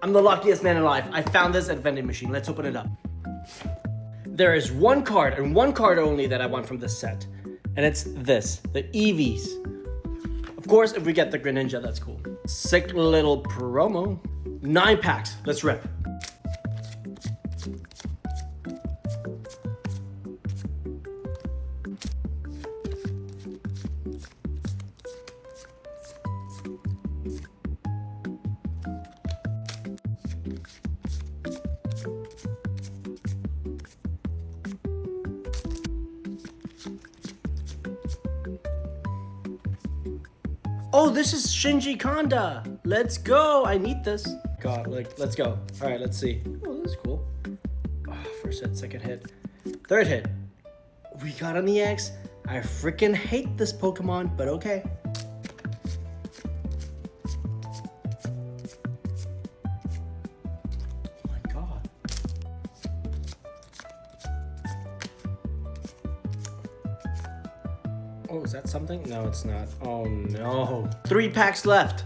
I'm the luckiest man alive. I found this at vending machine. Let's open it up. There is one card and one card only that I want from this set. And it's this, the EVs. Of course, if we get the Greninja, that's cool. Sick little promo. 9 packs, let's rip. Oh, this is Shinji Kanda. Let's go. I need this. God, like, let's go. All right, let's see. Oh, this is cool. Oh, first hit, second hit, third hit. We got an EX. I freaking hate this Pokemon, but okay. Oh my God. Oh, is that something? No, it's not. Oh no. 3 packs left.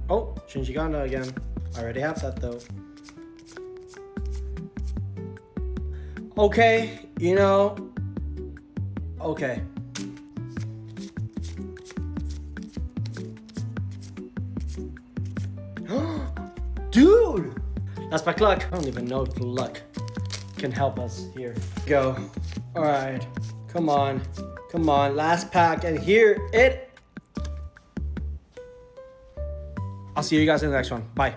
Oh, Shinji Kanda again. I already have that though. Okay, you know. Okay. Dude! That's my luck. I don't even know if luck can help us here. Go. Alright. Come on. Come on. Last pack. And here it. I'll see you guys in the next one. Bye.